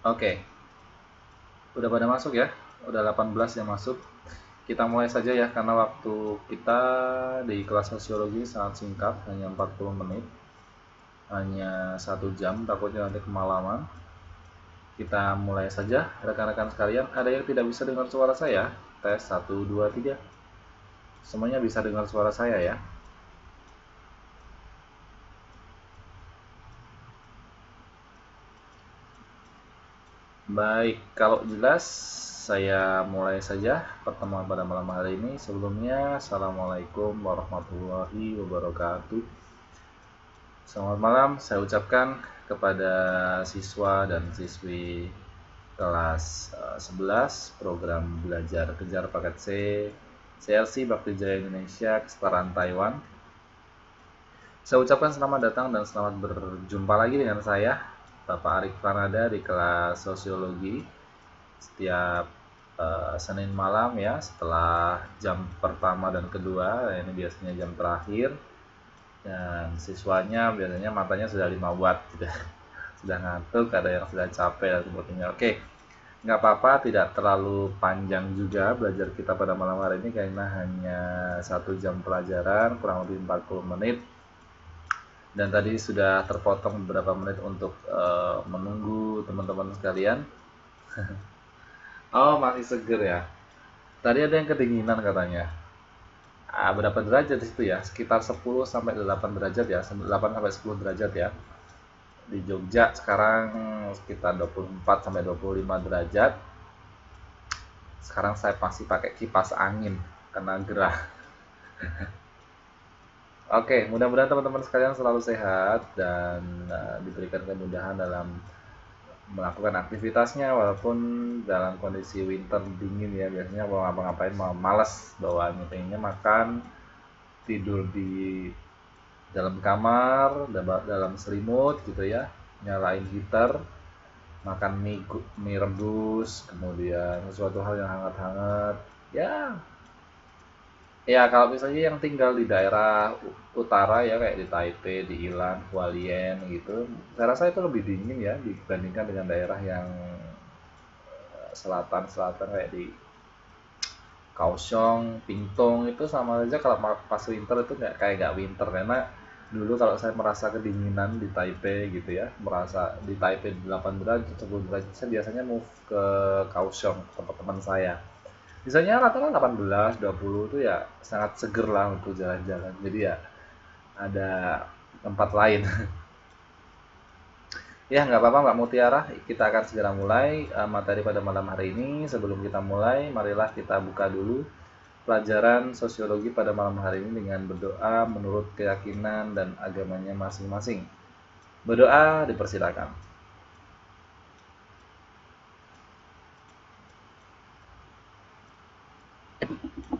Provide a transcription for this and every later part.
Oke, udah pada masuk ya? Udah 18 yang masuk. Kita mulai saja ya, karena waktu kita di kelas sosiologi sangat singkat, hanya 40 menit. Hanya 1 jam, takutnya nanti kemalaman. Kita mulai saja, rekan-rekan sekalian. Ada yang tidak bisa dengar suara saya? Tes 1, 2, 3. Semuanya bisa dengar suara saya ya? Baik, kalau jelas saya mulai saja pertemuan pada malam hari ini. Sebelumnya, Assalamualaikum warahmatullahi wabarakatuh. Selamat malam saya ucapkan kepada siswa dan siswi kelas 11 program belajar kejar paket C CLC Bakti Jaya Indonesia Kesetaraan Taiwan. Saya ucapkan selamat datang dan selamat berjumpa lagi dengan saya, Bapak Arik Pranada, di kelas sosiologi setiap Senin malam ya, setelah jam pertama dan kedua. Ini biasanya jam terakhir, dan siswanya biasanya matanya sudah 5 watt, sudah ngantuk, ada yang sudah capek dan sebagainya. Oke, nggak apa-apa, tidak terlalu panjang juga belajar kita pada malam hari ini, karena hanya 1 jam pelajaran, kurang lebih 40 menit. Dan tadi sudah terpotong beberapa menit untuk menunggu teman-teman sekalian. Oh, masih seger ya. Tadi ada yang kedinginan katanya. berapa derajat di situ ya, sekitar 10 sampai 8 derajat ya, 8 sampai 10 derajat ya. Di Jogja sekarang sekitar 24 sampai 25 derajat. Sekarang saya masih pakai kipas angin karena gerah. Oke, mudah-mudahan teman-teman sekalian selalu sehat dan diberikan kemudahan dalam melakukan aktivitasnya walaupun dalam kondisi winter dingin ya. Biasanya mau ngapa-ngapain mau malas bawaannya, pengennya makan, tidur di dalam kamar, dalam selimut gitu ya, nyalain heater, makan mie rebus, kemudian sesuatu hal yang hangat-hangat ya. Ya, kalau misalnya yang tinggal di daerah utara ya kayak di Taipei, di Ilan, Hualien gitu, saya rasa itu lebih dingin ya dibandingkan dengan daerah yang selatan-selatan kayak di Kaohsiung, Pingtung. Itu sama aja kalau pas winter itu nggak winter, karena dulu kalau saya merasa kedinginan di Taipei gitu ya, merasa di Taipei 8 derajat, 10 derajat, saya biasanya move ke Kaohsiung, tempat teman saya. Misalnya rata-rata 18, 20 itu ya sangat seger lah untuk jalan-jalan. Jadi ya ada tempat lain. Ya nggak apa-apa Mbak Mutiara, kita akan segera mulai materi pada malam hari ini. Sebelum kita mulai, marilah kita buka dulu pelajaran sosiologi pada malam hari ini dengan berdoa menurut keyakinan dan agamanya masing-masing. Berdoa dipersilakan.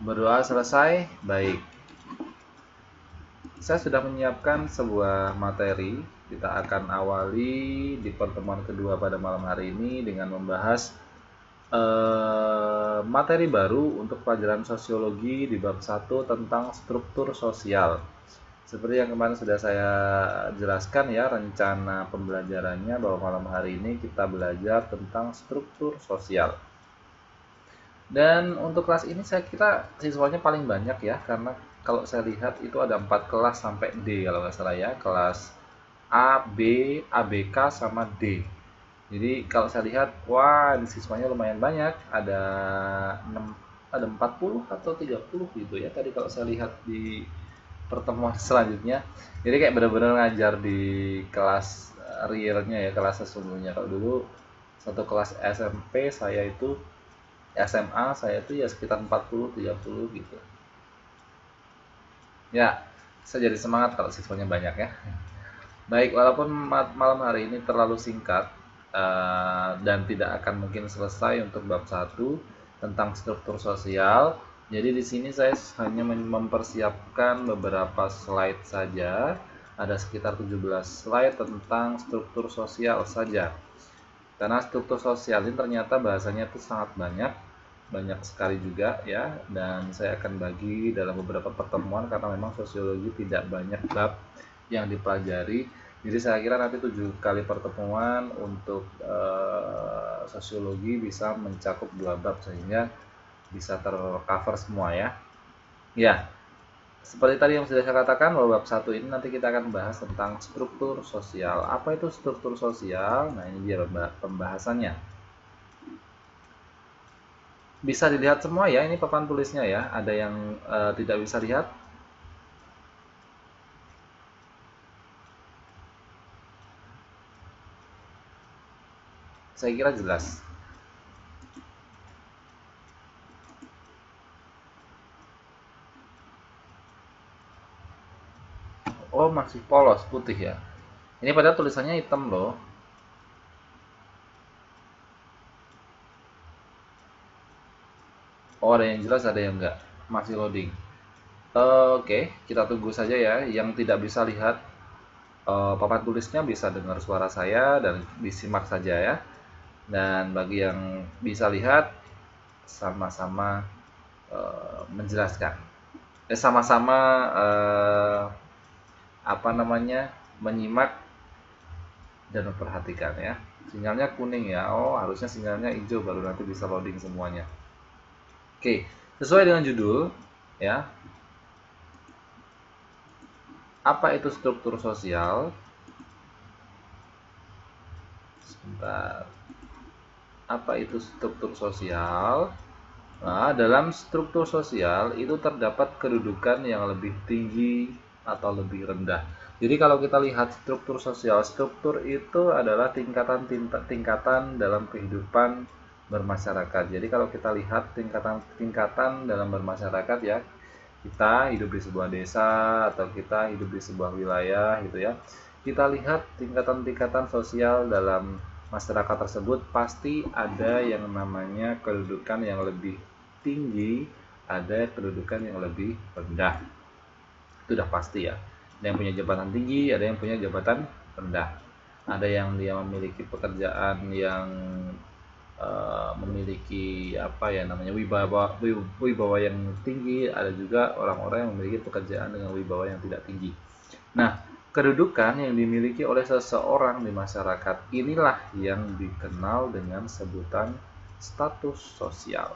Berdoa selesai, baik. Saya sudah menyiapkan sebuah materi. Kita akan awali di pertemuan kedua pada malam hari ini dengan membahas materi baru untuk pelajaran sosiologi di bab 1 tentang struktur sosial. Seperti yang kemarin sudah saya jelaskan ya, rencana pembelajarannya bahwa malam hari ini kita belajar tentang struktur sosial. Dan untuk kelas ini saya kira siswanya paling banyak ya, karena kalau saya lihat itu ada 4 kelas sampai D kalau nggak salah ya, kelas A, B, ABK sama D. Jadi kalau saya lihat, wah ini siswanya lumayan banyak, ada 40 atau 30 gitu ya tadi kalau saya lihat di pertemuan selanjutnya. Jadi kayak benar-benar ngajar di kelas realnya ya, kelas sesungguhnya. Kalau dulu satu kelas SMP saya itu, SMA saya itu ya sekitar 40-30 gitu. Ya, saya jadi semangat kalau siswanya banyak ya. Baik, walaupun malam hari ini terlalu singkat dan tidak akan mungkin selesai untuk bab 1 tentang struktur sosial. Jadi di sini saya hanya mempersiapkan beberapa slide saja. Ada sekitar 17 slide tentang struktur sosial saja. Karena struktur sosial ini ternyata bahasanya itu sangat banyak sekali juga ya, dan saya akan bagi dalam beberapa pertemuan karena memang sosiologi tidak banyak bab yang dipelajari. Jadi saya kira nanti 7 kali pertemuan untuk sosiologi bisa mencakup 2 bab sehingga bisa tercover semua ya. Ya, seperti tadi yang sudah saya katakan bahwa bab 1 ini nanti kita akan bahas tentang struktur sosial. Apa itu struktur sosial? Nah, ini dia pembahasannya. Bisa dilihat semua ya, ini papan tulisnya ya. Ada yang tidak bisa lihat? Saya kira jelas. Oh, masih polos putih ya. Ini padahal tulisannya hitam loh. Oh, ada yang jelas, ada yang enggak. Masih loading. Oke, kita tunggu saja ya. Yang tidak bisa lihat papan tulisnya bisa dengar suara saya dan disimak saja ya. Dan bagi yang bisa lihat, sama-sama menjelaskan. Sama-sama menyimak dan memperhatikan ya. Sinyalnya kuning ya. Oh, harusnya sinyalnya hijau baru nanti bisa loading semuanya. Oke, sesuai dengan judul ya. Apa itu struktur sosial? Sebentar. Apa itu struktur sosial? Nah, dalam struktur sosial itu terdapat kedudukan yang lebih tinggi atau lebih rendah. Jadi kalau kita lihat struktur sosial, struktur itu adalah tingkatan-tingkatan dalam kehidupan bermasyarakat. Jadi kalau kita lihat tingkatan-tingkatan dalam bermasyarakat ya, kita hidup di sebuah desa atau kita hidup di sebuah wilayah gitu ya. Kita lihat tingkatan-tingkatan sosial dalam masyarakat tersebut pasti ada yang namanya kedudukan yang lebih tinggi, ada kedudukan yang lebih rendah. Itu udah pasti ya. Ada yang punya jabatan tinggi, ada yang punya jabatan rendah. Ada yang dia memiliki pekerjaan yang memiliki apa ya namanya wibawa yang tinggi, ada juga orang-orang yang memiliki pekerjaan dengan wibawa yang tidak tinggi. Nah, kedudukan yang dimiliki oleh seseorang di masyarakat inilah yang dikenal dengan sebutan status sosial.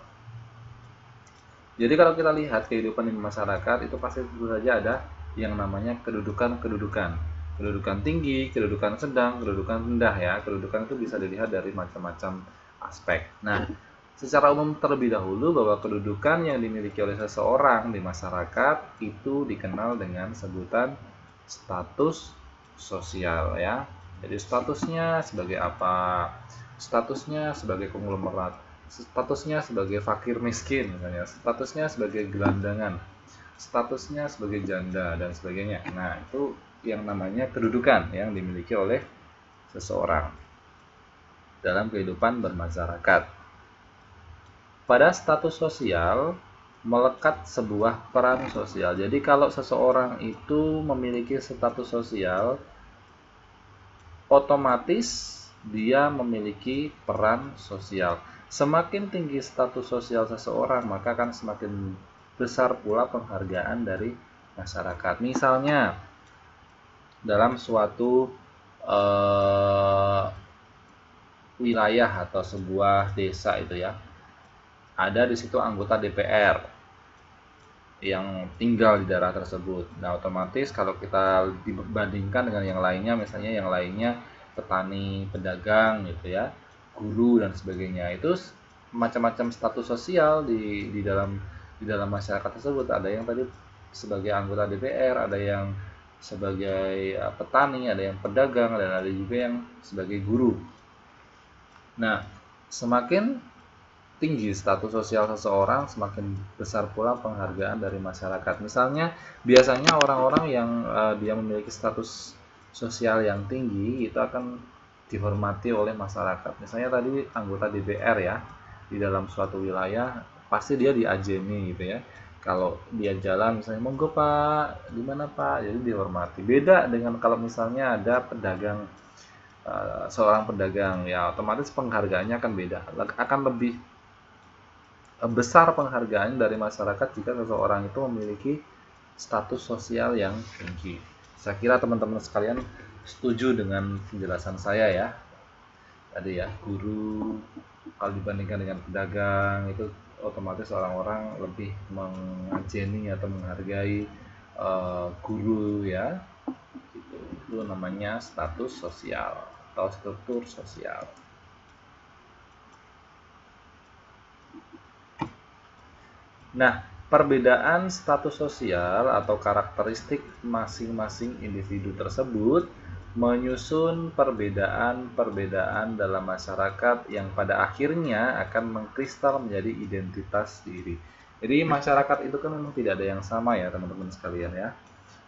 Jadi kalau kita lihat kehidupan di masyarakat itu pasti tentu saja ada yang namanya kedudukan-kedudukan. Kedudukan tinggi, kedudukan sedang, kedudukan rendah ya. Kedudukan itu bisa dilihat dari macam-macam aspek. Nah, secara umum terlebih dahulu bahwa kedudukan yang dimiliki oleh seseorang di masyarakat itu dikenal dengan sebutan status sosial ya. Jadi statusnya sebagai apa? Statusnya sebagai konglomerat, statusnya sebagai fakir miskin misalnya, statusnya sebagai gelandangan, statusnya sebagai janda dan sebagainya. Nah, itu yang namanya kedudukan yang dimiliki oleh seseorang dalam kehidupan bermasyarakat. Pada status sosial melekat sebuah peran sosial. Jadi kalau seseorang itu memiliki status sosial, otomatis dia memiliki peran sosial. Semakin tinggi status sosial seseorang, maka akan semakin besar pula penghargaan dari masyarakat. Misalnya, dalam suatu wilayah atau sebuah desa itu ya, ada di situ anggota DPR yang tinggal di daerah tersebut. Nah, otomatis kalau kita dibandingkan dengan yang lainnya, misalnya yang lainnya petani, pedagang gitu ya, guru dan sebagainya, itu macam-macam status sosial di dalam masyarakat tersebut. Ada yang tadi sebagai anggota DPR, ada yang sebagai petani, ada yang pedagang, dan ada juga yang sebagai guru. Nah, semakin tinggi status sosial seseorang, semakin besar pula penghargaan dari masyarakat. Misalnya, biasanya orang-orang yang dia memiliki status sosial yang tinggi itu akan dihormati oleh masyarakat. Misalnya tadi anggota DPR ya, di dalam suatu wilayah pasti dia diajeni gitu ya. Kalau dia jalan misalnya, monggo Pak, di mana Pak? Jadi dihormati. Beda dengan kalau misalnya ada pedagang, seorang pedagang ya, otomatis penghargaannya akan beda, akan lebih besar penghargaan dari masyarakat jika seseorang itu memiliki status sosial yang tinggi. Saya kira teman-teman sekalian setuju dengan penjelasan saya ya. Tadi ya, guru kalau dibandingkan dengan pedagang itu otomatis orang-orang lebih mengajeni atau menghargai guru ya. Itu namanya status sosial atau struktur sosial. Nah, perbedaan status sosial atau karakteristik masing-masing individu tersebut menyusun perbedaan-perbedaan dalam masyarakat yang pada akhirnya akan mengkristal menjadi identitas diri. Jadi masyarakat itu kan memang tidak ada yang sama ya teman-teman sekalian ya.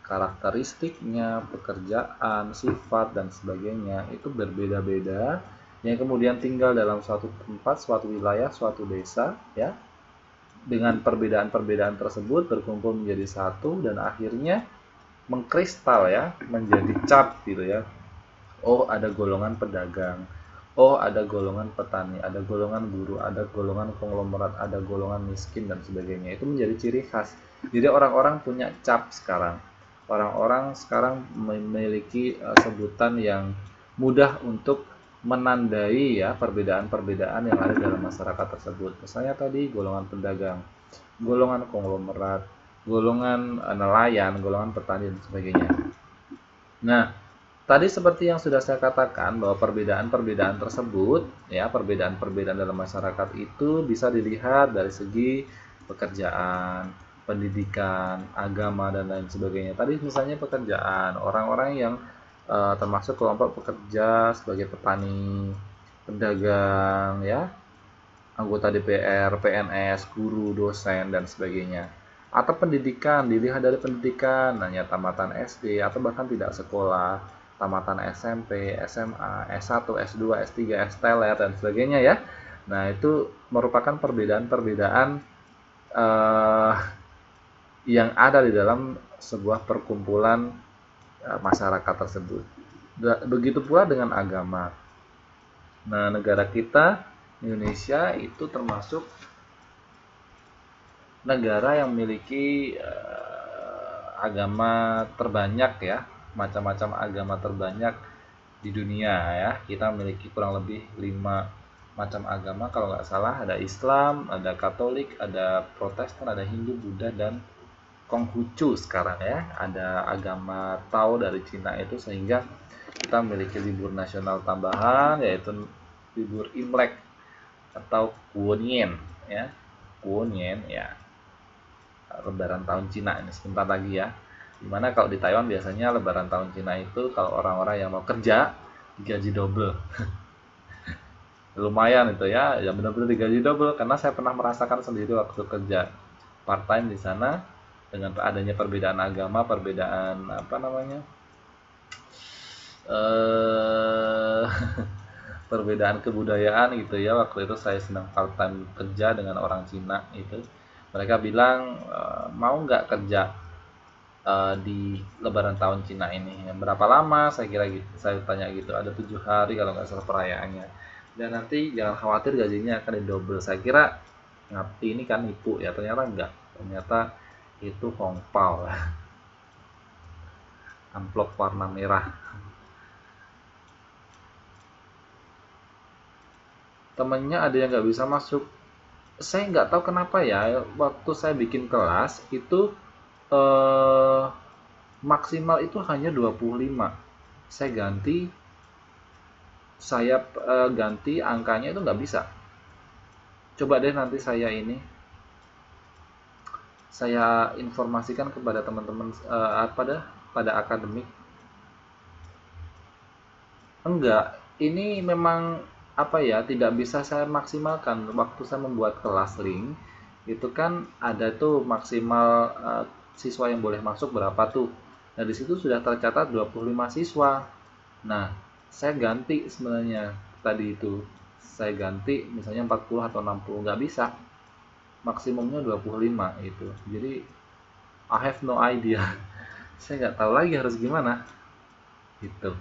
Karakteristiknya, pekerjaan, sifat, dan sebagainya itu berbeda-beda yang kemudian tinggal dalam suatu tempat, suatu wilayah, suatu desa ya. Dengan perbedaan-perbedaan tersebut berkumpul menjadi satu dan akhirnya mengkristal ya, menjadi cap gitu ya. Oh, ada golongan pedagang. Oh, ada golongan petani, ada golongan buruh, ada golongan konglomerat, ada golongan miskin dan sebagainya. Itu menjadi ciri khas. Jadi orang-orang punya cap sekarang. Orang-orang sekarang memiliki sebutan yang mudah untuk menandai ya perbedaan-perbedaan yang ada dalam masyarakat tersebut. Misalnya tadi golongan pedagang, golongan konglomerat, golongan nelayan, golongan petani dan sebagainya. Nah, tadi seperti yang sudah saya katakan bahwa perbedaan-perbedaan tersebut, ya, perbedaan-perbedaan dalam masyarakat itu bisa dilihat dari segi pekerjaan, pendidikan, agama dan lain sebagainya. Tadi misalnya pekerjaan, orang-orang yang termasuk kelompok pekerja sebagai petani, pedagang, ya, anggota DPR, PNS, guru, dosen dan sebagainya. Atau pendidikan, dilihat dari pendidikan, hanya tamatan SD atau bahkan tidak sekolah, tamatan SMP, SMA, S1, S2, S3, S-teler dan sebagainya ya. Nah, itu merupakan perbedaan-perbedaan yang ada di dalam sebuah perkumpulan masyarakat tersebut. Begitu pula dengan agama. Nah, negara kita Indonesia itu termasuk negara yang memiliki agama terbanyak ya, macam-macam agama terbanyak di dunia ya. Kita memiliki kurang lebih 5 macam agama kalau nggak salah. Ada Islam, ada Katolik, ada Protestan, ada Hindu, Buddha, dan Konghucu sekarang ya. Ada agama Tao dari Cina itu, sehingga kita memiliki libur nasional tambahan yaitu libur Imlek atau Kuonien ya. Kuonien ya, lebaran tahun Cina ini sebentar lagi ya. Dimana kalau di Taiwan biasanya lebaran tahun Cina itu kalau orang-orang yang mau kerja digaji double. Lumayan itu ya, ya benar-benar digaji double karena saya pernah merasakan sendiri waktu kerja part time di sana dengan adanya perbedaan agama, perbedaan apa namanya? Perbedaan kebudayaan gitu ya. Waktu itu saya sedang part time kerja dengan orang Cina itu. Mereka bilang mau nggak kerja di Lebaran tahun Cina ini. Berapa lama? Saya kira gitu. Saya tanya gitu. Ada 7 hari kalau nggak salah perayaannya. Dan nanti jangan khawatir gajinya akan didouble. Saya kira ini kan nipu ya. Ternyata enggak. Ternyata itu hongpao. Amplop warna merah. Temennya ada yang nggak bisa masuk. Saya nggak tahu kenapa ya. Waktu saya bikin kelas itu maksimal itu hanya 25. Saya ganti angkanya itu nggak bisa. Coba deh nanti saya informasikan kepada teman-teman pada akademik. Enggak, ini memang apa ya, tidak bisa saya maksimalkan. Waktu saya membuat kelas link itu kan ada tuh maksimal siswa yang boleh masuk berapa tuh. Nah, di situ sudah tercatat 25 siswa. Nah, saya ganti sebenarnya tadi itu. Saya ganti misalnya 40 atau 60, nggak bisa. Maksimumnya 25 itu. Jadi I have no idea. Saya nggak tahu lagi harus gimana. Gitu.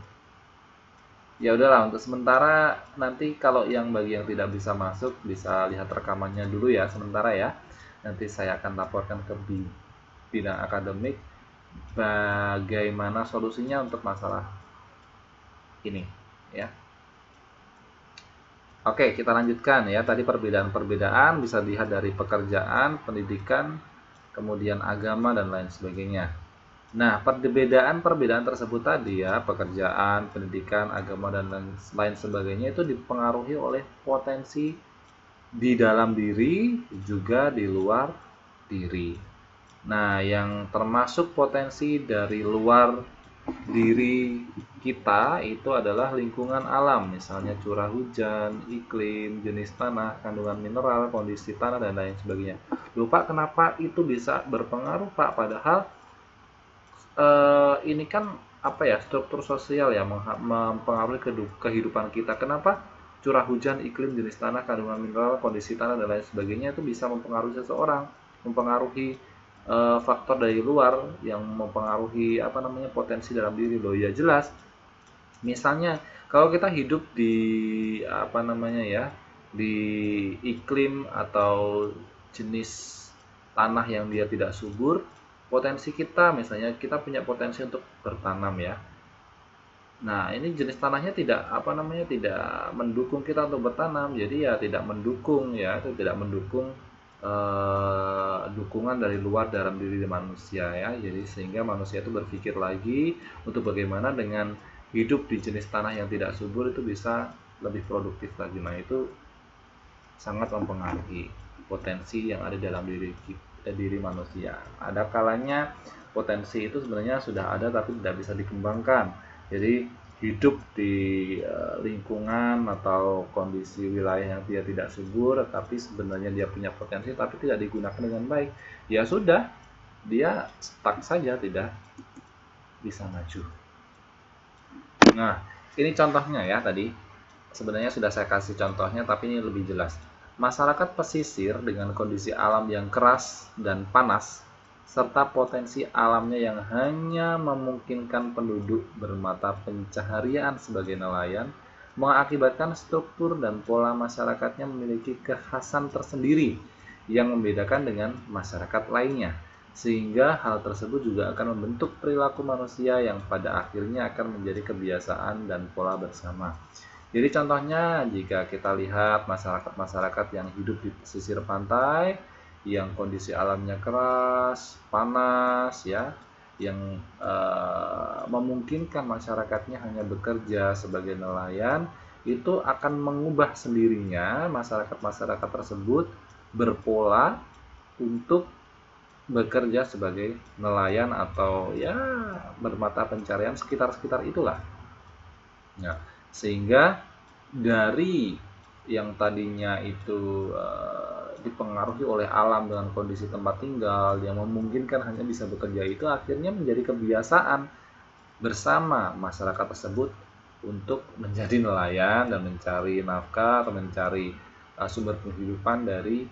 Ya udahlah, untuk sementara nanti kalau bagi yang tidak bisa masuk bisa lihat rekamannya dulu ya sementara ya. Nanti saya akan laporkan ke bidang akademik bagaimana solusinya untuk masalah ini ya. Oke, kita lanjutkan ya. Tadi perbedaan-perbedaan bisa dilihat dari pekerjaan, pendidikan, kemudian agama dan lain sebagainya. Nah, perbedaan-perbedaan tersebut tadi ya, pekerjaan, pendidikan, agama, dan lain sebagainya itu dipengaruhi oleh potensi di dalam diri, juga di luar diri. Nah, yang termasuk potensi dari luar diri kita itu adalah lingkungan alam, misalnya curah hujan, iklim, jenis tanah, kandungan mineral, kondisi tanah, dan lain sebagainya. Lupa kenapa itu bisa berpengaruh, Pak, padahal ini kan apa ya, struktur sosial ya, mempengaruhi kehidupan kita. Kenapa curah hujan, iklim, jenis tanah, kandungan mineral, kondisi tanah dan lain sebagainya itu bisa mempengaruhi seseorang, mempengaruhi faktor dari luar yang mempengaruhi potensi dalam diri loh. Ya jelas, misalnya kalau kita hidup di di iklim atau jenis tanah yang dia tidak subur, potensi kita, misalnya kita punya potensi untuk bertanam ya. Nah, ini jenis tanahnya tidak tidak mendukung kita untuk bertanam. Jadi ya tidak mendukung ya, itu tidak mendukung dukungan dari luar dalam diri manusia ya. Jadi sehingga manusia itu berpikir lagi untuk bagaimana dengan hidup di jenis tanah yang tidak subur itu bisa lebih produktif lagi. Nah, itu sangat mempengaruhi potensi yang ada dalam diri manusia. Ada kalanya potensi itu sebenarnya sudah ada tapi tidak bisa dikembangkan. Jadi hidup di lingkungan atau kondisi wilayah yang dia tidak subur, tapi sebenarnya dia punya potensi tapi tidak digunakan dengan baik, ya sudah, dia stuck saja, tidak bisa maju. Nah, ini contohnya ya tadi. Sebenarnya sudah saya kasih contohnya, tapi ini lebih jelas. Masyarakat pesisir dengan kondisi alam yang keras dan panas, serta potensi alamnya yang hanya memungkinkan penduduk bermata pencaharian sebagai nelayan, mengakibatkan struktur dan pola masyarakatnya memiliki kekhasan tersendiri yang membedakan dengan masyarakat lainnya. Sehingga hal tersebut juga akan membentuk perilaku manusia yang pada akhirnya akan menjadi kebiasaan dan pola bersama. Jadi contohnya jika kita lihat masyarakat-masyarakat yang hidup di pesisir pantai, yang kondisi alamnya keras, panas, ya, yang memungkinkan masyarakatnya hanya bekerja sebagai nelayan, itu akan mengubah sendirinya masyarakat-masyarakat tersebut berpola untuk bekerja sebagai nelayan atau ya bermata pencarian sekitar-sekitar itulah. Ya, sehingga dari yang tadinya itu dipengaruhi oleh alam dengan kondisi tempat tinggal yang memungkinkan hanya bisa bekerja, itu akhirnya menjadi kebiasaan bersama masyarakat tersebut untuk menjadi nelayan dan mencari nafkah atau mencari sumber penghidupan dari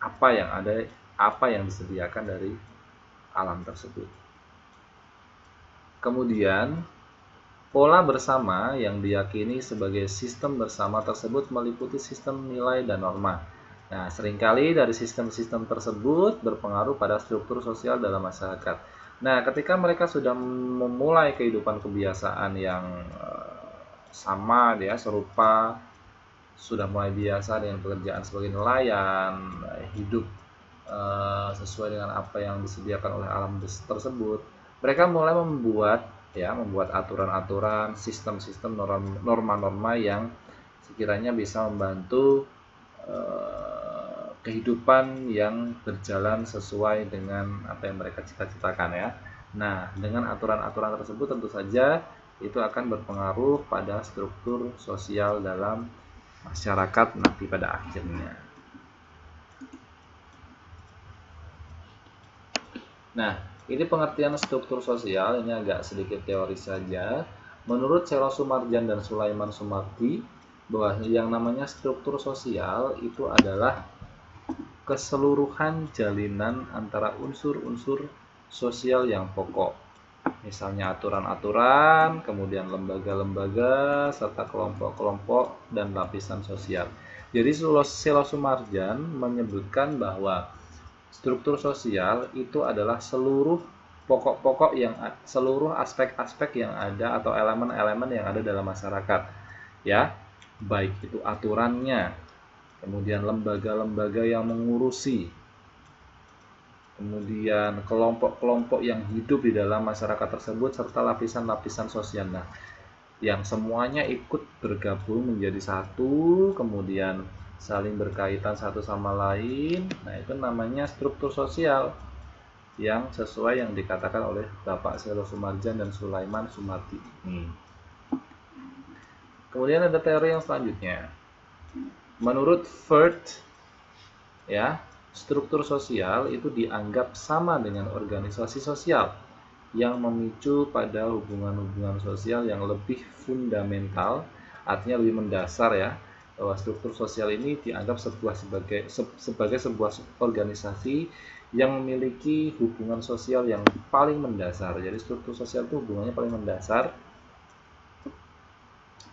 apa yang disediakan dari alam tersebut. Kemudian pola bersama yang diyakini sebagai sistem bersama tersebut meliputi sistem nilai dan norma. Nah, seringkali dari sistem-sistem tersebut berpengaruh pada struktur sosial dalam masyarakat. Nah, ketika mereka sudah memulai kehidupan kebiasaan yang sama, dia serupa, sudah mulai biasa dengan pekerjaan sebagai nelayan, hidup sesuai dengan apa yang disediakan oleh alam tersebut, mereka mulai membuat aturan-aturan, sistem-sistem, norma-norma yang sekiranya bisa membantu kehidupan yang berjalan sesuai dengan apa yang mereka cita-citakan ya. Nah, dengan aturan-aturan tersebut tentu saja itu akan berpengaruh pada struktur sosial dalam masyarakat nanti pada akhirnya. Nah, ini pengertian struktur sosial, ini agak sedikit teoris saja. Menurut Selo Sumarjan dan Sulaiman Sumardi, bahwa yang namanya struktur sosial itu adalah keseluruhan jalinan antara unsur-unsur sosial yang pokok. Misalnya aturan-aturan, kemudian lembaga-lembaga, serta kelompok-kelompok dan lapisan sosial. Jadi Selo Sumarjan menyebutkan bahwa struktur sosial itu adalah seluruh pokok-pokok seluruh aspek-aspek yang ada atau elemen-elemen yang ada dalam masyarakat. Ya, baik itu aturannya, kemudian lembaga-lembaga yang mengurusi, kemudian kelompok-kelompok yang hidup di dalam masyarakat tersebut, serta lapisan-lapisan sosial. Nah, yang semuanya ikut bergabung menjadi satu, kemudian saling berkaitan satu sama lain. Nah, itu namanya struktur sosial yang sesuai yang dikatakan oleh Bapak Selo Sumarjan dan Sulaiman Sumardi ini. Kemudian ada teori yang selanjutnya. Menurut Fert, ya, struktur sosial itu dianggap sama dengan organisasi sosial yang memicu pada hubungan-hubungan sosial yang lebih fundamental, artinya lebih mendasar ya, bahwa struktur sosial ini dianggap sebagai sebuah organisasi yang memiliki hubungan sosial yang paling mendasar. Jadi struktur sosial itu hubungannya paling mendasar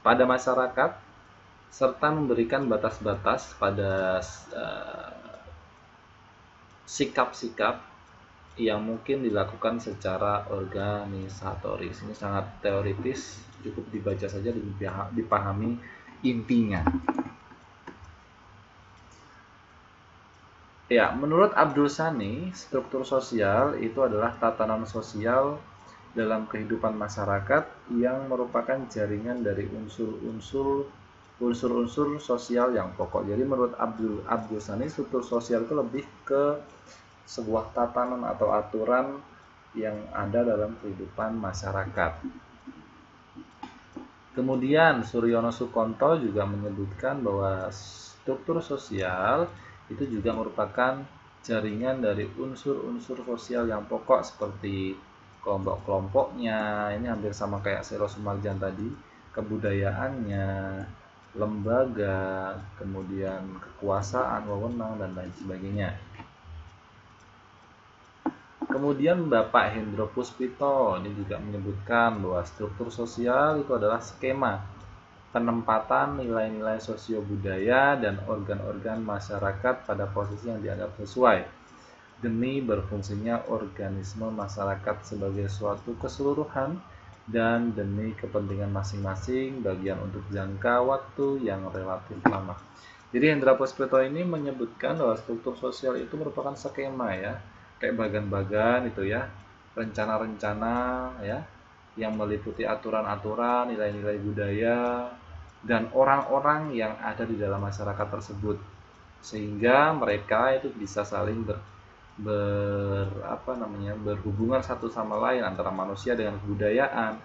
pada masyarakat serta memberikan batas-batas pada sikap-sikap yang mungkin dilakukan secara organisatoris. Ini sangat teoritis, cukup dibaca saja dan dipahami intinya. Ya, menurut Abdul Sani, struktur sosial itu adalah tatanan sosial dalam kehidupan masyarakat yang merupakan jaringan dari unsur-unsur sosial yang pokok. Jadi menurut Abdul Ghani, struktur sosial itu lebih ke sebuah tatanan atau aturan yang ada dalam kehidupan masyarakat. Kemudian Suryono Sukonto juga menyebutkan bahwa struktur sosial itu juga merupakan jaringan dari unsur-unsur sosial yang pokok seperti kelompok-kelompoknya, ini hampir sama kayak Sero Sumarjan tadi, kebudayaannya, lembaga, kemudian kekuasaan, wewenang, dan lain sebagainya. Kemudian Bapak Hendro Puspito ini juga menyebutkan bahwa struktur sosial itu adalah skema penempatan nilai-nilai sosio-budaya dan organ-organ masyarakat pada posisi yang dianggap sesuai demi berfungsinya organisme masyarakat sebagai suatu keseluruhan dan demi kepentingan masing-masing bagian untuk jangka waktu yang relatif lama. Jadi Hendra Puspito ini menyebutkan bahwa struktur sosial itu merupakan skema ya, kayak bagan-bagan itu ya, rencana-rencana ya, yang meliputi aturan-aturan, nilai-nilai budaya, dan orang-orang yang ada di dalam masyarakat tersebut, sehingga mereka itu bisa saling berhubungan satu sama lain, antara manusia dengan kebudayaan,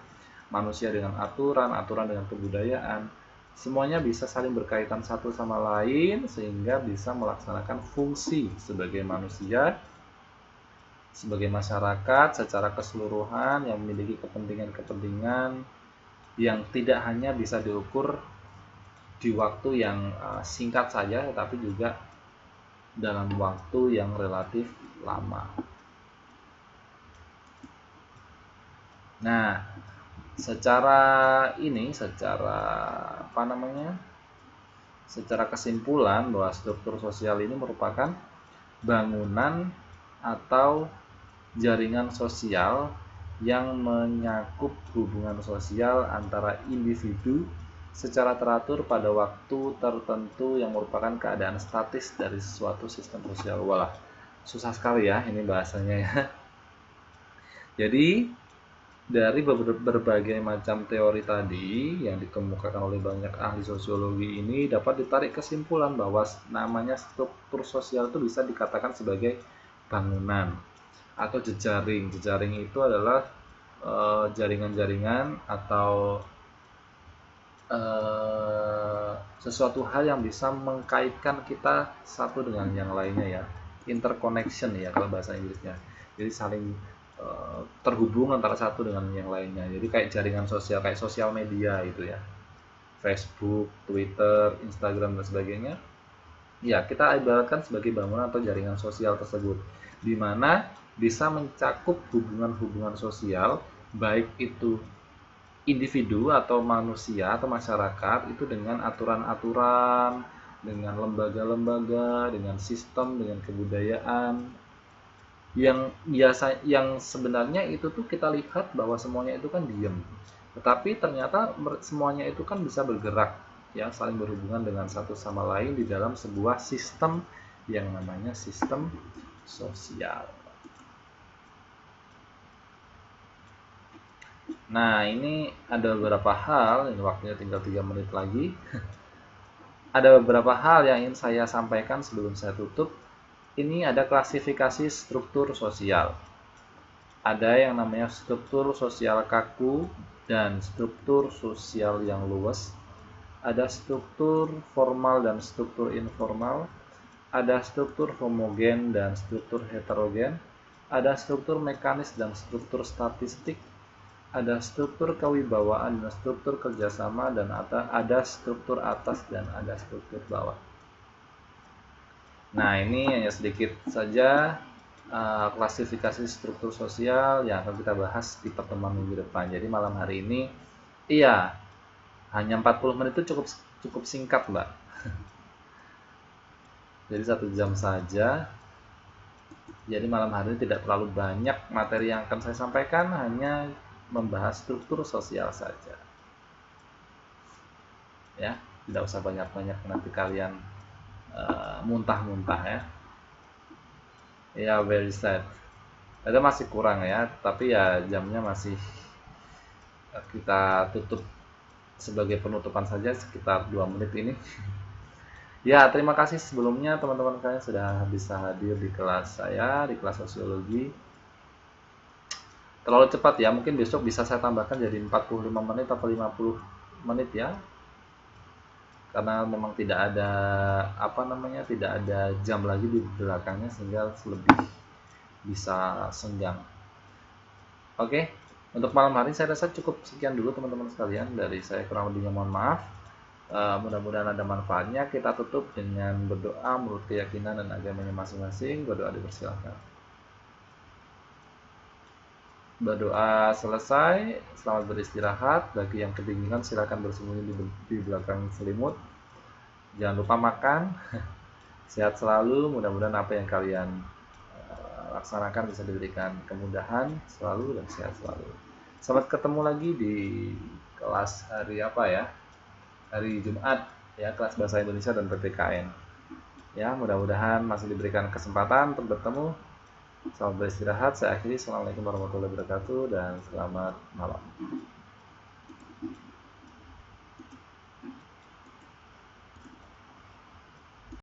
manusia dengan aturan, aturan dengan kebudayaan, semuanya bisa saling berkaitan satu sama lain sehingga bisa melaksanakan fungsi sebagai manusia, sebagai masyarakat secara keseluruhan yang memiliki kepentingan-kepentingan yang tidak hanya bisa diukur di waktu yang singkat saja, tetapi juga dalam waktu yang relatif lama. Nah, secara kesimpulan bahwa struktur sosial ini merupakan bangunan atau jaringan sosial yang menyakup hubungan sosial antara individu secara teratur pada waktu tertentu yang merupakan keadaan statis dari suatu sistem sosial. Walah, susah sekali ya ini bahasanya ya. Jadi dari berbagai macam teori tadi yang dikemukakan oleh banyak ahli sosiologi ini dapat ditarik kesimpulan bahwa namanya struktur sosial itu bisa dikatakan sebagai bangunan atau jejaring. Jejaring itu adalah jaringan-jaringan atau sesuatu hal yang bisa mengkaitkan kita satu dengan yang lainnya ya, interconnection ya kalau bahasa Inggrisnya. Jadi saling terhubung antara satu dengan yang lainnya. Jadi kayak jaringan sosial, kayak sosial media itu ya, Facebook, Twitter, Instagram dan sebagainya. Ya, kita ibaratkan sebagai bangunan atau jaringan sosial tersebut, di mana bisa mencakup hubungan-hubungan sosial, baik itu individu atau manusia atau masyarakat itu dengan aturan-aturan, dengan lembaga-lembaga, dengan sistem, dengan kebudayaan yang sebenarnya itu tuh kita lihat bahwa semuanya itu kan diam, tetapi ternyata semuanya itu kan bisa bergerak ya, saling berhubungan dengan satu sama lain di dalam sebuah sistem yang namanya sistem sosial. Nah, ini ada beberapa hal, ini waktunya tinggal 3 menit lagi. Ada beberapa hal yang ingin saya sampaikan sebelum saya tutup. Ini ada klasifikasi struktur sosial. Ada yang namanya struktur sosial kaku dan struktur sosial yang luas. Ada struktur formal dan struktur informal, ada struktur homogen dan struktur heterogen, ada struktur mekanis dan struktur statistik, ada struktur kewibawaan dan struktur kerjasama, dan ada struktur atas dan ada struktur bawah. Nah, ini hanya sedikit saja klasifikasi struktur sosial yang akan kita bahas di pertemuan minggu depan. Jadi malam hari ini, iya, hanya 40 menit itu cukup singkat, Mbak. Jadi 1 jam saja. Jadi malam hari ini tidak terlalu banyak materi yang akan saya sampaikan, hanya membahas struktur sosial saja. Ya, tidak usah banyak-banyak, nanti kalian muntah-muntah ya. Ya, very sad. Ada masih kurang ya, tapi ya jamnya masih kita tutup sebagai penutupan saja sekitar 2 menit ini. Ya, terima kasih sebelumnya teman-teman kalian sudah bisa hadir di kelas saya, di kelas sosiologi. Terlalu cepat ya, mungkin besok bisa saya tambahkan jadi 45 menit atau 50 menit ya. Karena memang tidak ada tidak ada jam lagi di belakangnya sehingga lebih bisa senggang. Oke, untuk malam hari saya rasa cukup sekian dulu teman-teman sekalian, dari saya kurang lebihnya mohon maaf. Mudah-mudahan ada manfaatnya. Kita tutup dengan berdoa menurut keyakinan dan agamanya masing-masing. Berdoa dipersilakan. Berdoa selesai, selamat beristirahat. Bagi yang kedinginan silakan bersembunyi di belakang selimut. Jangan lupa makan. Sehat selalu, mudah-mudahan apa yang kalian laksanakan bisa diberikan kemudahan selalu dan sehat selalu. Selamat ketemu lagi di kelas hari apa ya? Hari Jumat ya, kelas bahasa Indonesia dan PPKN. Ya, mudah-mudahan masih diberikan kesempatan untuk bertemu. Selamat beristirahat. Saya akhiri. Assalamualaikum warahmatullahi wabarakatuh dan selamat malam.